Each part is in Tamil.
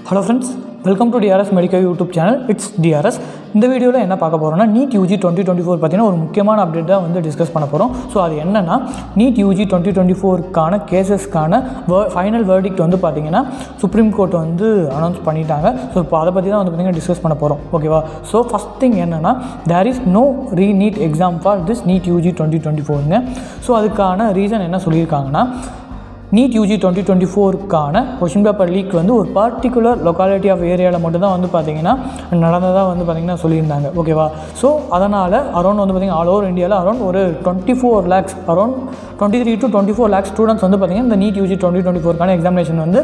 Hello friends, welcome to DRS Medical YouTube channel. It's DRS. இந்த வீடியோவில் என்ன பார்க்க போகிறோம்னா நீட் யூஜி 2024 பார்த்தீங்கன்னா ஒரு முக்கியமான அப்டேட் தான் வந்து டிஸ்கஸ் பண்ண போகிறோம். ஸோ அது என்னென்னா நீட் யூஜி 2024க்கான கேசஸ்க்கான ஃபைனல் வேர்டிக்ட் வந்து பார்த்தீங்கன்னா சுப்ரீம் கோர்ட் வந்து அனௌன்ஸ் பண்ணிட்டாங்க. ஸோ இப்போ அதை பற்றி தான் வந்து பார்த்தீங்கன்னா டிஸ்கஸ் பண்ண போகிறோம். ஓகேவா? ஸோ ஃபஸ்ட் திங் என்னென்னா there is no NEET exam for this NEET UG 2024ங்க. ஸோ அதுக்கான ரீசன் என்ன சொல்லியிருக்காங்கன்னா நீட் யூஜி 2024க்கான கொஷின் பேப்பர் லீக் வந்து ஒரு பர்டிகுலர் லொக்காலிட்டி ஆஃப் ஏரியாவில் மட்டும்தான் வந்து பார்த்திங்கன்னா நடந்ததாக வந்து பார்த்திங்கன்னா சொல்லியிருந்தாங்க. ஓகேவா? ஸோ அதனால் அரௌண்ட் வந்து பார்த்திங்கன்னா ஆல் ஓவர் இந்தியாவில் அரௌண்ட் ஒரு 24 lakhs around 23 to 24 lakhs students வந்து பார்த்திங்கன்னா இந்த நீட் யூஜி 2024க்கான எக்ஸாமினேஷன் வந்து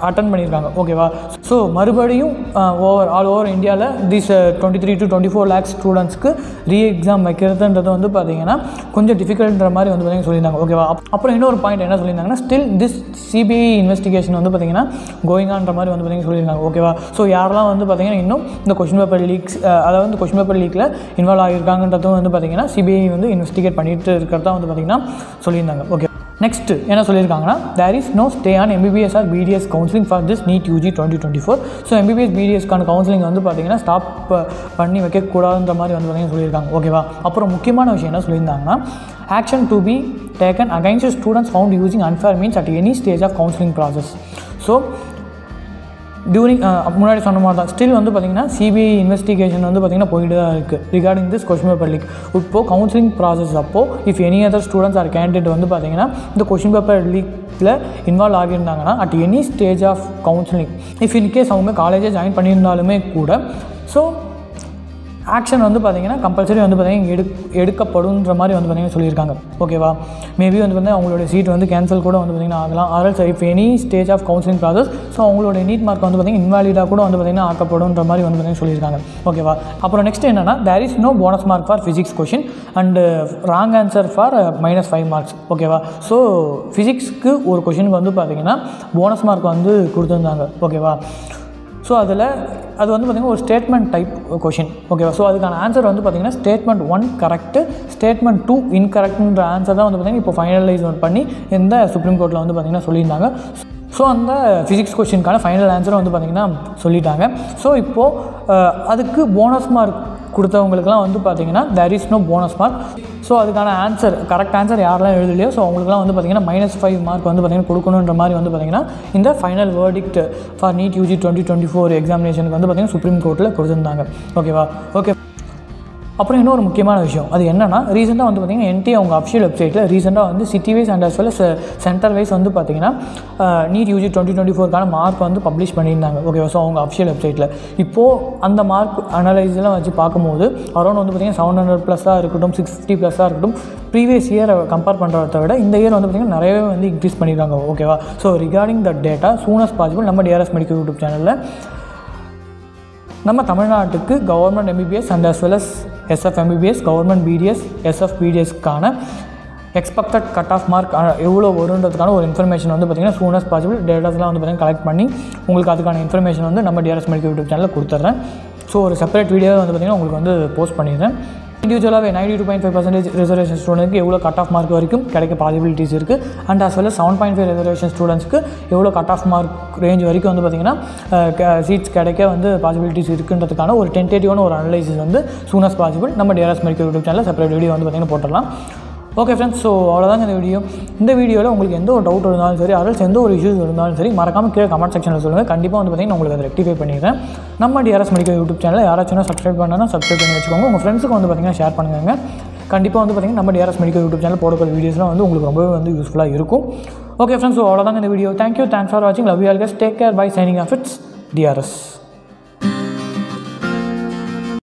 அட்டன் பண்ணியிருக்காங்க. ஓகேவா? ஸோ மறுபடியும் ஆல் ஓவர் இந்தியாவில் திஸ் 23 to 24 lakhs ஸ்டூடெண்ட்ஸ்க்கு ரீ எக்ஸாம் வைக்கிறதுன்றது வந்து பார்த்திங்கன்னா கொஞ்சம் டிஃபிகல்ட்ன்ற மாதிரி வந்து பார்த்திங்கன்னா சொல்லியிருந்தாங்க. ஓகேவா? அப்புறம் இன்னொரு பாயிண்ட் என்ன சொல்லியிருந்தாங்கன்னா ஸ்டில் திஸ் சிபிஐ இன்வெஸ்டிகேஷன் வந்து பார்த்திங்கன்னா கோயிங் ஆன்ற மாதிரி வந்து பார்த்திங்கன்னா சொல்லியிருக்காங்க. ஓகேவா? ஸோ யாரெல்லாம் வந்து பார்த்திங்கன்னா இன்னும் இந்த கொஷின் பேப்பர் லீக்ஸ் அதாவது வந்து கொஷின் பேப்பர் லீக்கில் இன்வால்வ் ஆகியிருக்காங்கன்றதும் வந்து பார்த்திங்கன்னா சிபிஐ வந்து இன்வெஸ்டிகேட் பண்ணிட்டு இருக்கிறதா வந்து பார்த்திங்கன்னா சொல்லியிருந்தாங்க. ஓகே, நெக்ஸ்ட் என்ன சொல்லியிருக்காங்கன்னா there is no stay on MBBS or BDS counselling for this NEET UG 2024. So MBBS பிடிஎஸ்க்கான கவுன்சிலிங் வந்து பார்த்திங்கன்னா ஸ்டாப் பண்ணி வைக்கக்கூடாதுன்ற மாதிரி வந்து பார்த்திங்கன்னா சொல்லியிருக்காங்க. ஓகேவா? அப்புறம் முக்கியமான விஷயம் என்ன சொல்லியிருந்தாங்கன்னா action to be taken against students found using unfair means at any stage of counseling process. So during முன்னாடி சொன்ன மாதிரி தான் ஸ்டில் வந்து பார்த்திங்கன்னா சிபிஐ இன்வெஸ்டிகேஷன் வந்து பார்த்திங்கன்னா போயிட்டு தான் இருக்குது regarding this question paper leak. இப்போது கவுன்சிலிங் ப்ராசஸ் அப்போது if any other students or candidate வந்து பார்த்திங்கன்னா இந்த கொஷின் பேப்பர் லீக்கில் இன்வால்வ் ஆகியிருந்தாங்கன்னா at any stage of counselling if in case அவங்க காலேஜை ஜாயின் பண்ணியிருந்தாலுமே கூட ஸோ ஆக்ஷன் வந்து பார்த்திங்கன்னா கம்பல்சரி வந்து பார்த்திங்கன்னா எடுக்கப்படுன்ற மாதிரி வந்து பார்த்திங்கன்னா சொல்லியிருக்காங்க. ஓகேவா? மேபி வந்து பார்த்திங்கன்னா அவங்களோட சீட் வந்து கேன்சல் கூட வந்து பார்த்திங்கன்னா ஆகலாம். Or else if any stage of counselling process so அவங்களோட நீட் மார்க் வந்து பார்த்திங்கன்னா இன்வாலிடாக கூட வந்து பார்த்திங்கன்னா ஆக்கப்படுன்ற மாதிரி வந்து பார்த்திங்கன்னா சொல்லியிருக்காங்க. ஓகேவா? அப்புறம் நெக்ஸ்ட் என்னென்னா there is no bonus mark for physics question and wrong answer for -5 marks. ஓகேவா? ஸோ ஃபிசிக்ஸ்க்கு ஒரு கொஷினுக்கு வந்து பார்த்திங்கன்னா போனஸ் மார்க் வந்து கொடுத்துருந்தாங்க. ஓகேவா? ஸோ அதில் அது வந்து பார்த்திங்கன்னா ஒரு ஸ்டேட்மெண்ட் டைப் கொஷின். ஓகேவா? ஸோ அதுக்கான ஆன்சர் வந்து பார்த்திங்கன்னா ஸ்டேட்மெண்ட் 1 கரெக்டு, ஸ்டேட்மெண்ட் 2 இன்கரெக்ட்ன்ற ஆன்சர் தான் வந்து பார்த்திங்கன்னா இப்போ ஃபைனலைஸ் பண்ணி இந்த சுப்ரீம் கோர்ட்டில் வந்து பார்த்திங்கன்னா சொல்லியிருந்தாங்க. ஸோ அந்த ஃபிசிக்ஸ் கொஷினுக்கான ஃபைனல் ஆன்சரை வந்து பார்த்திங்கன்னா சொல்லிட்டாங்க. ஸோ இப்போது அதுக்கு போனஸ் மார்க் கொடுத்தவங்களுக்குலாம் வந்து பார்த்திங்கன்னா there is no bonus mark. So அதுக்கான ஆன்சர் கரெக்ட் ஆன்சர் யாரெல்லாம் எழுதலையோ ஸோ அவங்களுக்குலாம் வந்து பார்த்திங்கன்னா -5 மார்க் வந்து பார்த்திங்கன்னா கொடுக்கணுன்ற மாதிரி வந்து பார்த்திங்கன்னா இந்த final verdict for NEET UG 2024 எக்ஸாமினேஷனுக்கு வந்து பார்த்திங்கன்னா சுப்ரீம் கோர்ட்டில் கொடுத்துருந்தாங்க. ஓகேவா? ஓகே, அப்புறம் இன்னொரு முக்கியமான விஷயம் அது என்னென்னா ரீசெண்டாக வந்து பார்த்திங்கன்னா என்டி அவங்க அஃபிஷியல் வெப்சைட்டில் ரீசெண்டாக வந்து city wise and as well as centre wise வந்து பார்த்திங்கன்னா நீட் யூஜி 2024க்கான மார்க் வந்து பப்ளிஷ் பண்ணியிருந்தாங்க. ஓகேவா? ஸோ அவங்க அஃபிஷியல் வெப்சைட்டில் இப்போது அந்த மார்க் அனலைஸ்லாம் வச்சு பார்க்கும்போது அரௌண்ட் வந்து பார்த்திங்கன்னா 700+ இருக்கட்டும் 650+ இருக்கட்டும் ப்ரீவியஸ் இயரை கம்பேர் பண்ணுறத விட இந்த இயர் வந்து பார்த்திங்கன்னா நிறையவே வந்து இன்க்ரீஸ் பண்ணியிருக்காங்க. ஓகேவா? So regarding the data soon as possible நம்ம டிஆர்எஸ் மெடிக்கல் யூடியூப் சேனலில் நம்ம தமிழ்நாட்டுக்கு government MBBS and as well as SF MBBS government BDS SF பிடிஎஸ்க்கான எக்ஸ்பெக்டட் கட் ஆஃப் மார்க் எவ்வளோ வருன்றதுக்கான ஒரு இன்ஃபர்மேஷன் வந்து பார்த்திங்கன்னா சூன் அஸ் பாசிபிள் டேட்டாஸ்லாம் வந்து பார்த்திங்கன்னா கலெக்ட் பண்ணி உங்களுக்கு அதுக்கான இன்ஃபர்மேஷன் வந்து நம்ம டிஆர்எஸ் மெடிக்கல் யூடியூப் சேனலில் கொடுத்துட்றேன். ஸோ ஒரு செப்பரேட் வீடியோ வந்து பார்த்திங்கன்னா உங்களுக்கு வந்து போஸ்ட் பண்ணிடுறேன். இண்டிவிஜுவலாகவே 92.5% ரிசர்வேஷன் ஸ்டூடெண்ட்க்கு எவ்வளோ கட் ஆஃப் மார்க் வரைக்கும் கிடைக்க பாசிபிலிட்டிஸ் இருக்குது அண்ட் அஸ் வெல் 7.5 ரிசர்வேஷன் ஸ்டூடெண்ட்ஸ்க்கு எவ்வளோ கட் ஆஃப் மார்க் ரேஞ்ச் வரைக்கும் வந்து பார்த்திங்கன்னா சீட்ஸ் கிடைக்க வந்து பாசிபிலிட்டிஸ் இருக்குன்றதுக்கான ஒரு டென்டேட்டிவான ஒரு அனலைசிஸ் வந்து சூன் அஸ் பாசிபிள் நம்ம டிஆர்எஸ் மெடிக்கல் யூடியூப் சேனலில் செப்பரேட் வீடியோ வந்து பார்த்திங்கன்னா போட்டுடலாம். ஓகே ஃப்ரெண்ட்ஸ், ஸோ அவ்வளோதாங்க இந்த வீடியோவில் உங்களுக்கு எந்த ஒரு டவுட் இருந்தாலும் சரி அதற்கு எந்த ஒரு இஷ்யூஸ் இருந்தாலும் சரி மறக்காமல் கீழே கமெண்ட் செக்ஷனில் சொல்லுங்கள். கண்டிப்பாக வந்து பார்த்திங்கன்னா உங்களுக்கு அதை ரெக்டிஃபை பண்ணிடுறேன். நம்ம டிஆர்எஸ் மெடிக்கல் யூடியூப் சேனலில் யாராச்சும் சப்ஸ்கிரைப் பண்ணால் சப்ஸ்கிரைப் பண்ணி வச்சுக்கோங்க. உங்கள் ஃப்ரெண்ட்ஸுக்கு வந்து பார்த்திங்கன்னா ஷேர் பண்ணுங்கள். கண்டிப்பாக வந்து பார்த்திங்கன்னா நம்ம டிஆர்எஸ் மெடிக்கல் யூடியூப் சேனல் போடக்கூடிய வீடியோஸ்லாம் வந்து உங்களுக்கு ரொம்பவே வந்து யூஸ்ஃபுல்லாக இருக்கும். ஓகே ஃப்ரெண்ட்ஸ், ஸோ அவ்வளோதாங்க இந்த வீடியோ. தேங்க்யூ, தேங்க்ஸ் ஃபார் வாட்சிங். Love you all guys. Take care. Bye. Signing off. It's TRS.